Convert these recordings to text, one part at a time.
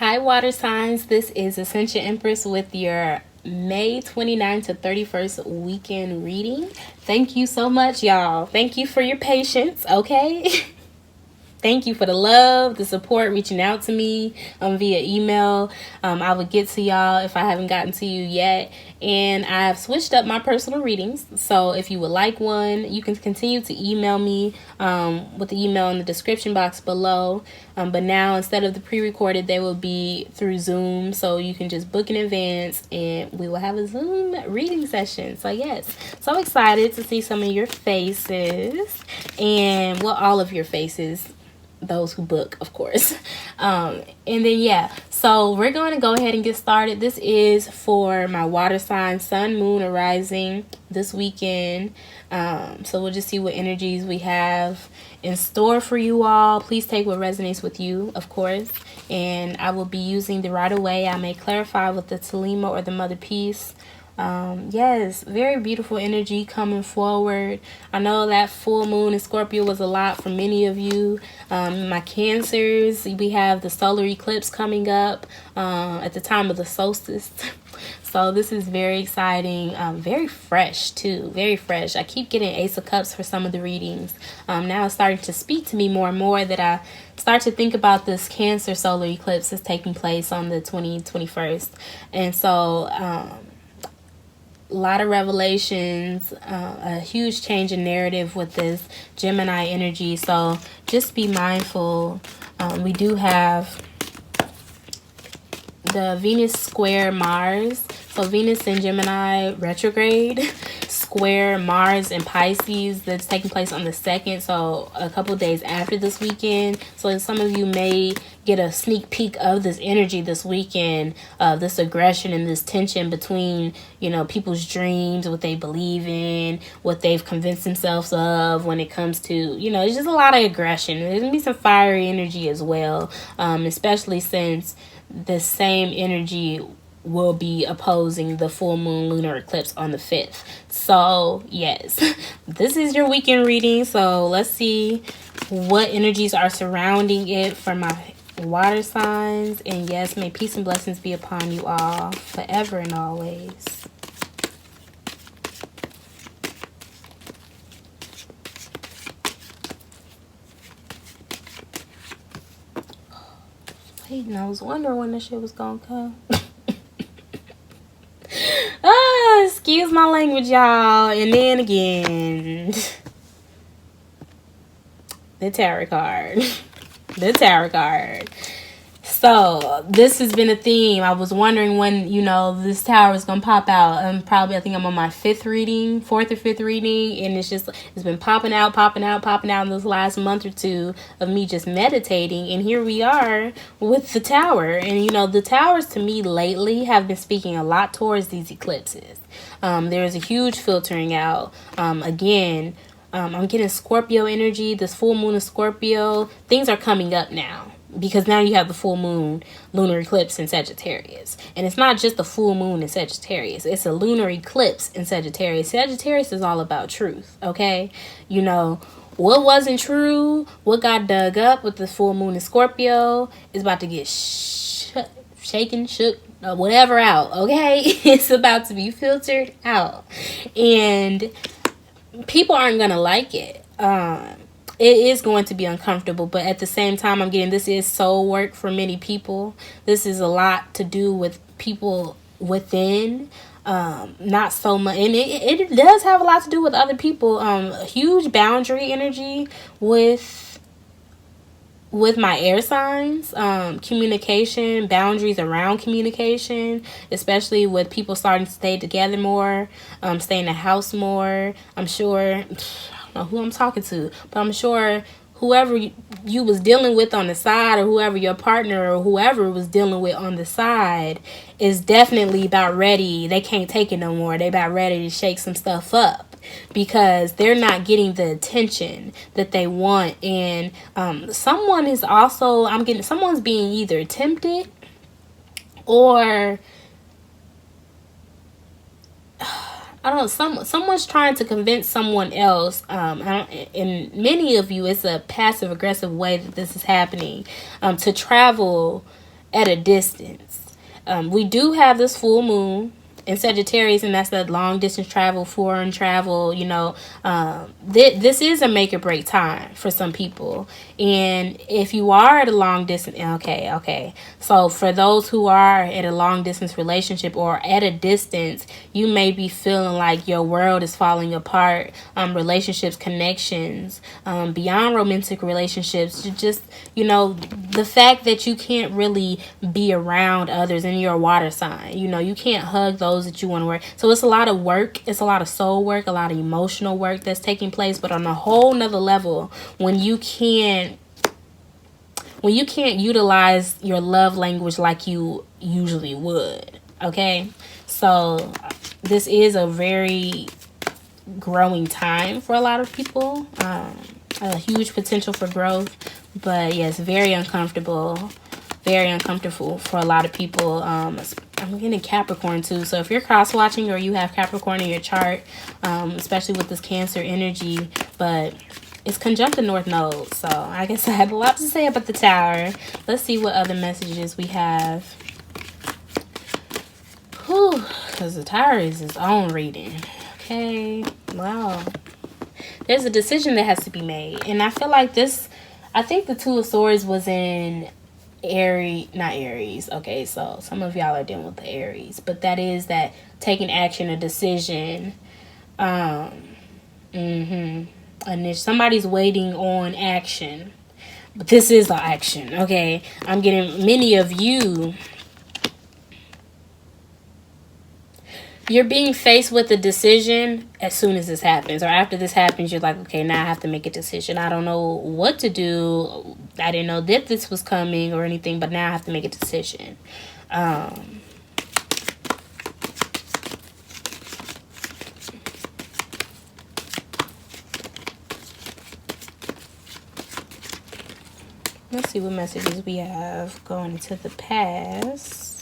Hi, water signs. This is Ascension Empress with your May 29th to 31st weekend reading. Thank you so much, y'all. Thank you for your patience, okay? Thank you for the love, the support, reaching out to me via email. I will get to y'all if I haven't gotten to you yet. And I've switched up my personal readings. So if you would like one, you can continue to email me with the email in the description box below. But now, instead of the pre-recorded, they will be through Zoom. So you can just book in advance and we will have a Zoom reading session. So yes, so excited to see some of your faces and all of your faces. Those who book, of course. And then yeah, so we're going to go ahead and get started. This is for my water sign, sun, moon, or rising this weekend. So we'll just see what energies we have in store for you all. Please take what resonates with you, of course. And I will be using the right away. I may clarify with the Telema or the Mother Piece. Yes, very beautiful energy coming forward. I know that full moon in Scorpio was a lot for many of you. My Cancers, we have the solar eclipse coming up at the time of the solstice. So this is very exciting, very fresh too, very fresh. I keep getting Ace of Cups for some of the readings. Now it's starting to speak to me more and more that I start to think about this Cancer solar eclipse that's taking place on the 21st. And so a lot of revelations, a huge change in narrative with this Gemini energy. So just be mindful. We do have the Venus square Mars. So Venus in Gemini retrograde square Mars in Pisces that's taking place on the 2nd. So a couple days after this weekend. So some of you may get a sneak peek of this energy this weekend, this aggression and this tension between, people's dreams, what they believe in, what they've convinced themselves of when it comes to, it's just a lot of aggression. There's gonna be some fiery energy as well, especially since the same energy will be opposing the full moon lunar eclipse on the 5th. So yes, this is your weekend reading. So let's see what energies are surrounding it for my water signs. And yes, may peace and blessings be upon you all forever and always. Wait, I was wondering when this shit was gonna come. Excuse my language, y'all. And then again, the tarot card. The tarot card. So this has been a theme. I was wondering when, this tower is going to pop out. I think I'm on my 4th or 5th reading. And it's been popping out in this last month or two of me just meditating. And here we are with the tower. And, the towers to me lately have been speaking a lot towards these eclipses. There's a huge filtering out. Again, I'm getting Scorpio energy. This full moon of Scorpio. Things are coming up now. Because now you have the full moon lunar eclipse in Sagittarius. And it's not just the full moon in Sagittarius. It's a lunar eclipse in Sagittarius. Sagittarius is all about truth, okay? What wasn't true, what got dug up with the full moon in Scorpio is about to get shaken, shook, whatever out, okay? It's about to be filtered out. And people aren't going to like it. It is going to be uncomfortable, but at the same time, I'm getting this is soul work for many people. This is a lot to do with people within, not so much. And it does have a lot to do with other people. Huge boundary energy with my air signs, communication, boundaries around communication, especially with people starting to stay together more, stay in the house more. I'm sure, who I'm talking to, but I'm sure whoever you was dealing with on the side, or whoever your partner or whoever was dealing with on the side, is definitely about ready. They can't take it no more. They about ready to shake some stuff up because they're not getting the attention that they want. And someone's being either tempted or I don't know, someone's trying to convince someone else, and many of you, it's a passive aggressive way that this is happening, to travel at a distance. We do have this full moon in Sagittarius, and that's that long distance travel, foreign travel. This is a make or break time for some people. And if you are at a long distance, okay. So for those who are at a long distance relationship or at a distance, you may be feeling like your world is falling apart. Relationships, connections, beyond romantic relationships, just, the fact that you can't really be around others in your water sign. You can't hug those that you want to work. So it's a lot of work. It's a lot of soul work, a lot of emotional work that's taking place. But on a whole nother level, when you can't utilize your love language like you usually would. Okay. So this is a very growing time for a lot of people. A huge potential for growth. But yes, very uncomfortable for a lot of people. I'm getting Capricorn too. So if you're cross watching or you have Capricorn in your chart, especially with this Cancer energy, but it's conjunct the North Node. So I guess I have a lot to say about the Tower. Let's see what other messages we have. Because the Tower is its own reading. Okay. Wow. There's a decision that has to be made. And I feel like I think the Two of Swords was in not Aries. Okay, so some of y'all are dealing with the Aries, but that is that taking action, a decision. And if somebody's waiting on action, but this is the action. Okay, I'm getting many of you. You're being faced with a decision as soon as this happens, or after this happens, you're like, okay, now I have to make a decision. I don't know what to do. I didn't know that this was coming or anything, but now I have to make a decision. Let's see what messages we have going into the past.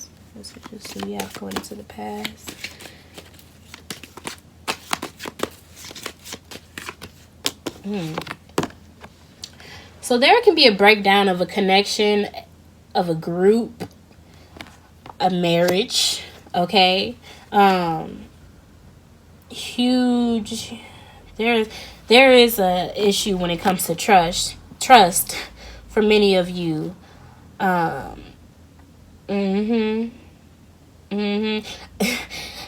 So there can be a breakdown of a connection, of a group, a marriage, okay? Huge. There is a issue when it comes to trust for many of you.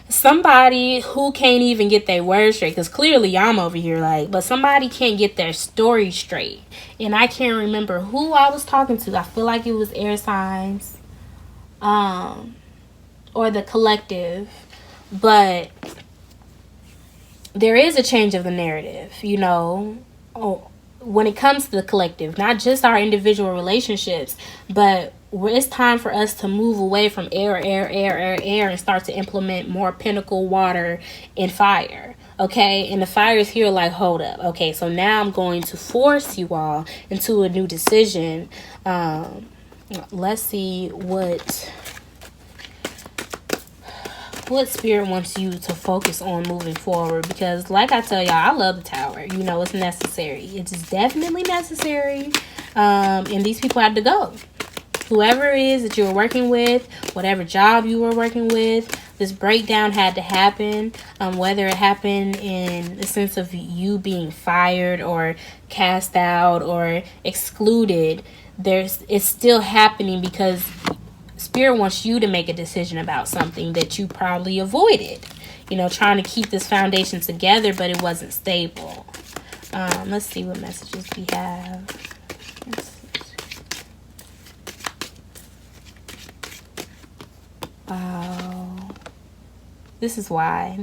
Somebody who can't even get their words straight, because clearly I'm over here but somebody can't get their story straight. And I can't remember who I was talking to. I feel like it was air signs, or the collective. But there is a change of the narrative, when it comes to the collective, not just our individual relationships, but it's time for us to move away from air and start to implement more pinnacle, water, and fire. Okay, and the fire is here hold up. Okay, so now I'm going to force you all into a new decision. Let's see what Spirit wants you to focus on moving forward, because like I tell y'all, I love the Tower. It's necessary. It's definitely necessary. And these people have to go. Whoever it is that you're working with, whatever job you were working with, this breakdown had to happen. Whether it happened in the sense of you being fired or cast out or excluded, it's still happening because Spirit wants you to make a decision about something that you probably avoided. Trying to keep this foundation together, but it wasn't stable. Let's see what messages we have. Wow. This is why.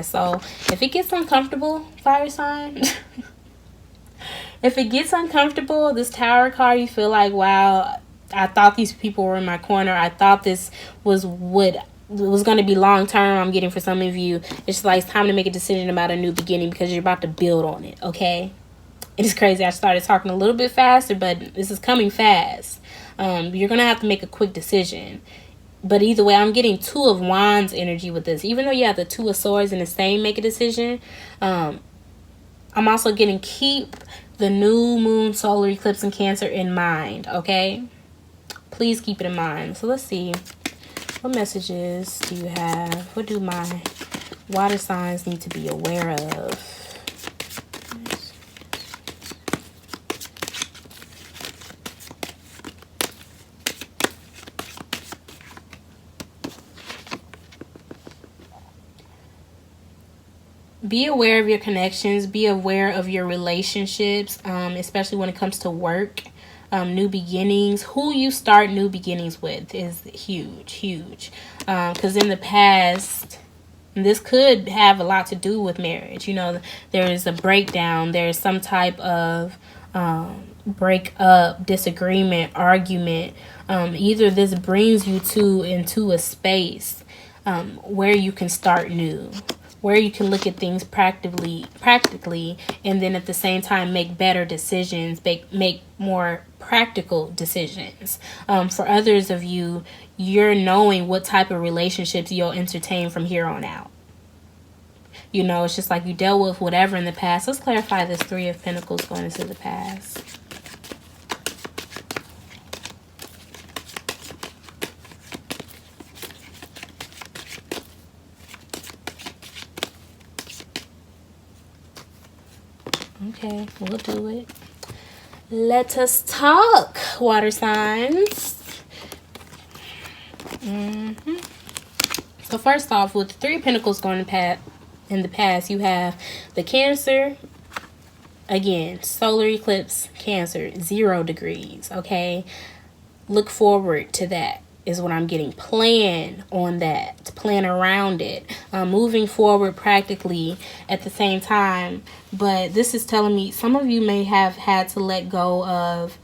So if it gets uncomfortable, fire sign, if it gets uncomfortable, this Tower card, you feel like, wow, I thought these people were in my corner. I thought this was what was going to be long term. I'm getting for some of you, it's like it's time to make a decision about a new beginning because you're about to build on it. Okay. It is crazy. I started talking a little bit faster, but this is coming fast. You're going to have to make a quick decision. But either way, I'm getting Two of Wands energy with this. Even though you have the Two of Swords in the same make a decision, I'm also getting keep the new moon solar eclipse in Cancer in mind, okay? Please keep it in mind. So let's see. What messages do you have? What do my water signs need to be aware of? Be aware of your connections. Be aware of your relationships, especially when it comes to work, new beginnings. Who you start new beginnings with is huge. Because in the past, this could have a lot to do with marriage. You know, there is a breakdown. There's some type of breakup, disagreement, argument. Either this brings you into a space where you can start new, where you can look at things practically, and then at the same time make better decisions, make more practical decisions. For others of you, you're knowing what type of relationships you'll entertain from here on out. You know, it's just like you dealt with whatever in the past. Let's clarify this Three of Pentacles going into the past. Okay, we'll do it. Let us talk, water signs. So first off, with Three of Pentacles going in the past, you have the Cancer. Again, solar eclipse, Cancer, 0 degrees, okay? Look forward to that is what I'm getting. Plan on that. Plan around it. Moving forward practically at the same time. But this is telling me some of you may have had to let go of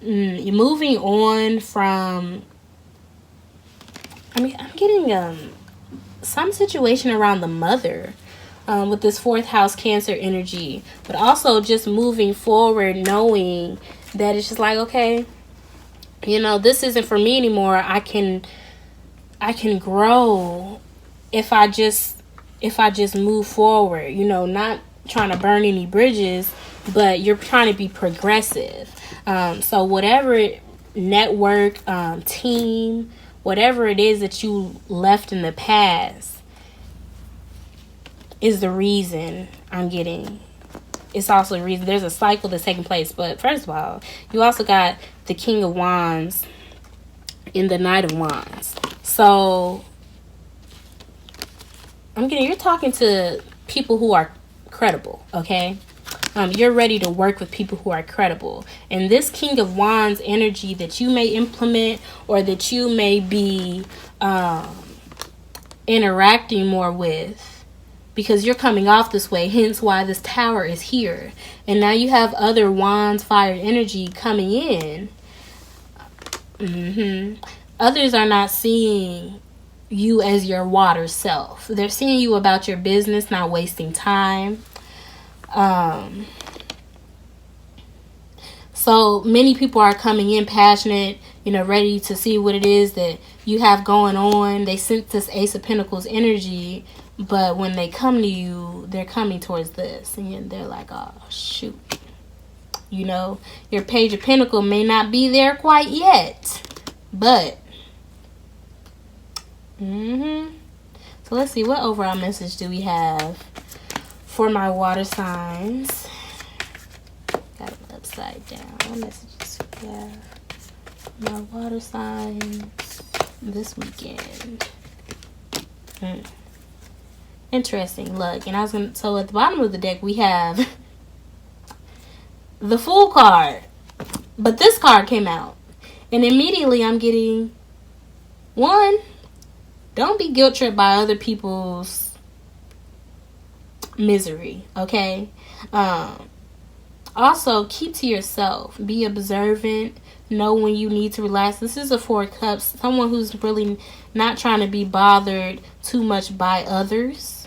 moving on from... I'm getting some situation around the mother with this 4th house Cancer energy. But also just moving forward knowing that it's just like, okay, you know, this isn't for me anymore. I can grow if I just move forward, you know, not trying to burn any bridges, but you're trying to be progressive. So whatever network, team, whatever it is that you left in the past is the reason I'm getting. It's also the reason there's a cycle that's taking place. But first of all, you also got the King of Wands in the Knight of Wands. So you're talking to people who are credible, okay? You're ready to work with people who are credible. And this King of Wands energy that you may implement or that you may be interacting more with, because you're coming off this way, hence why this Tower is here. And now you have other Wands, fire energy coming in. Others are not seeing you as your water self. They're seeing you about your business, not wasting time. So many people are coming in passionate, you know, ready to see what it is that you have going on. They sense this Ace of Pentacles energy, but when they come to you, they're coming towards this, and they're like, oh, shoot. You know, your Page of Pentacles may not be there quite yet, but so let's see, what overall message do we have for my water signs? Got it upside down. What messages do we have? My water signs this weekend. Interesting. Look, and so at the bottom of the deck we have the Fool card, but this card came out, and immediately I'm getting, one, don't be guilt tripped by other people's misery, okay? Also, keep to yourself. Be observant. Know when you need to relax. This is a 4 of Cups. Someone who's really not trying to be bothered too much by others.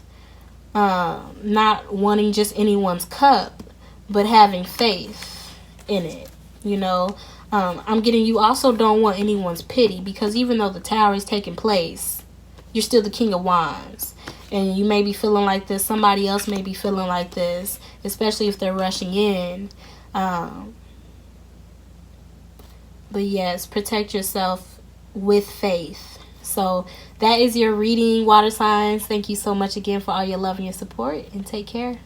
Not wanting just anyone's cup, but having faith in it. You know, I'm getting, you also don't want anyone's pity, because even though the Tower is taking place, you're still the King of Wands. And you may be feeling like this. Somebody else may be feeling like this, especially if they're rushing in. But yes, protect yourself with faith. So that is your reading, water signs. Thank you so much again for all your love and your support, and take care.